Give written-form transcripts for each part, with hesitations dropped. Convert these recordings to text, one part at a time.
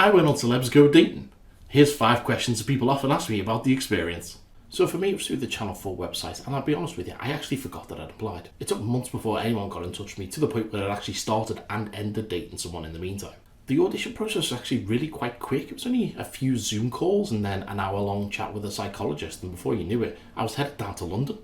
I went on Celebs Go Dating. Here's 5 questions that people often ask me about the experience. So for me, it was through the Channel 4 website, and I'll be honest with you, I actually forgot that I'd applied. It took months before anyone got in touch with me, to the point where I'd actually started and ended dating someone in the meantime. The audition process was actually really quite quick. It was only a few Zoom calls and then an hour-long chat with a psychologist, and before you knew it, I was headed down to London.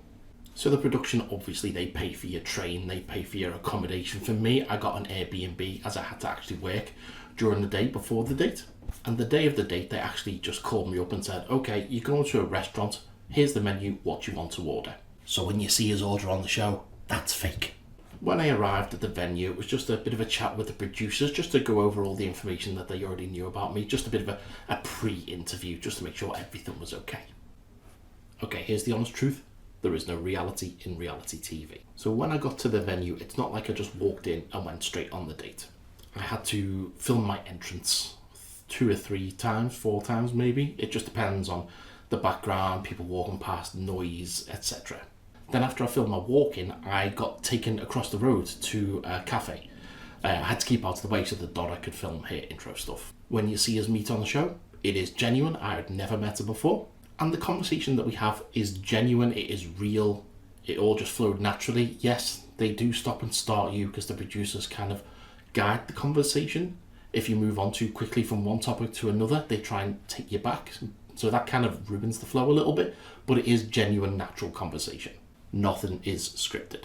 So the production, obviously, they pay for your train, they pay for your accommodation. For me, I got an Airbnb, as I had to actually work during the day before the date. And the day of the date, they actually just called me up and said, okay, you're going to a restaurant, here's the menu, what you want to order. So when you see his order on the show, that's fake. When I arrived at the venue, it was just a bit of a chat with the producers, just to go over all the information that they already knew about me, just a bit of a pre-interview, just to make sure everything was okay. Okay, here's the honest truth. There is no reality in reality TV. So when I got to the venue, it's not like I just walked in and went straight on the date. I had to film my entrance 2 or 3 times, 4 times maybe. It just depends on the background, people walking past, noise, etc. Then after I filmed my walk-in, I got taken across the road to a cafe. I had to keep out of the way so that Dora could film her intro stuff. When you see us meet on the show, it is genuine. I had never met her before. And the conversation that we have is genuine, it is real, it all just flowed naturally. Yes, they do stop and start you because the producers kind of guide the conversation. If you move on too quickly from one topic to another, they try and take you back. So that kind of ruins the flow a little bit, but it is genuine, natural conversation. Nothing is scripted.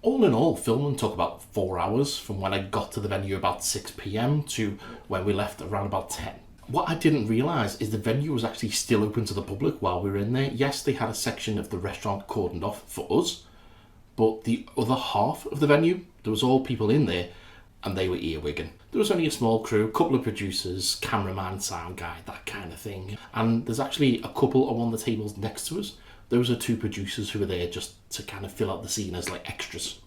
All in all, filming took about 4 hours, from when I got to the venue about 6 p.m. to when we left around about 10. What I didn't realise is the venue was actually still open to the public while we were in there. Yes, they had a section of the restaurant cordoned off for us, but the other half of the venue, there was all people in there and they were earwigging. There was only a small crew, a couple of producers, cameraman, sound guy, that kind of thing. And there's actually a couple on one of the tables next to us. Those are 2 producers who were there just to kind of fill out the scene as like extras.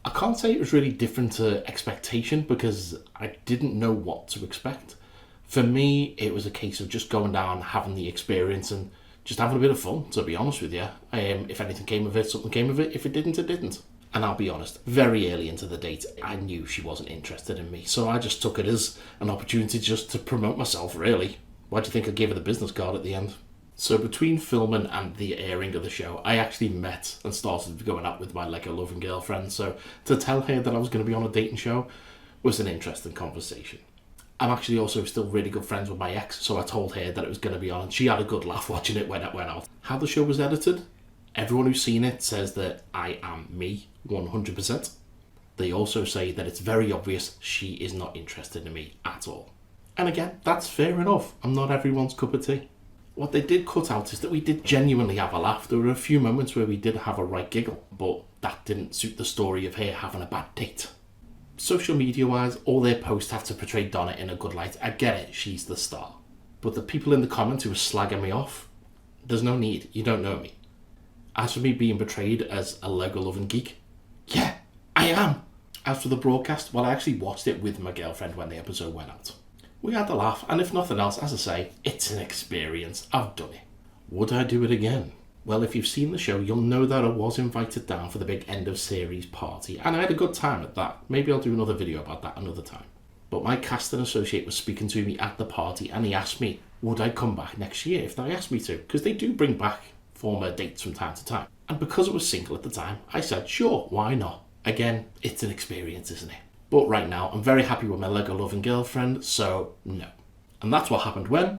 I can't say it was really different to expectation because I didn't know what to expect. For me, it was a case of just going down, having the experience and just having a bit of fun, to be honest with you. If anything came of it, something came of it. If it didn't, it didn't. And I'll be honest, very early into the date, I knew she wasn't interested in me. So I just took it as an opportunity just to promote myself, really. Why do you think I gave her the business card at the end? So between filming and the airing of the show, I actually met and started going out with my Lego-loving girlfriend. So to tell her that I was going to be on a dating show was an interesting conversation. I'm actually also still really good friends with my ex, so I told her that it was going to be on, and she had a good laugh watching it when it went out. How the show was edited? Everyone who's seen it says that I am me, 100%. They also say that it's very obvious she is not interested in me at all. And again, that's fair enough. I'm not everyone's cup of tea. What they did cut out is that we did genuinely have a laugh. There were a few moments where we did have a right giggle, but that didn't suit the story of her having a bad date. Social media wise, all their posts have to portray Donna in a good light. I get it, she's the star. But the people in the comments who were slagging me off, there's no need, you don't know me. As for me being portrayed as a Lego-loving geek, yeah, I am. As for the broadcast, well, I actually watched it with my girlfriend when the episode went out. We had a laugh, and if nothing else, as I say, it's an experience. I've done it. Would I do it again? Well, if you've seen the show, you'll know that I was invited down for the big end of series party, and I had a good time at that. Maybe I'll do another video about that another time. But my casting associate was speaking to me at the party, and he asked me, would I come back next year if they asked me to? Because they do bring back former dates from time to time. And because I was single at the time, I said, sure, why not? Again, it's an experience, isn't it? But right now, I'm very happy with my Lego-loving girlfriend, so no. And that's what happened when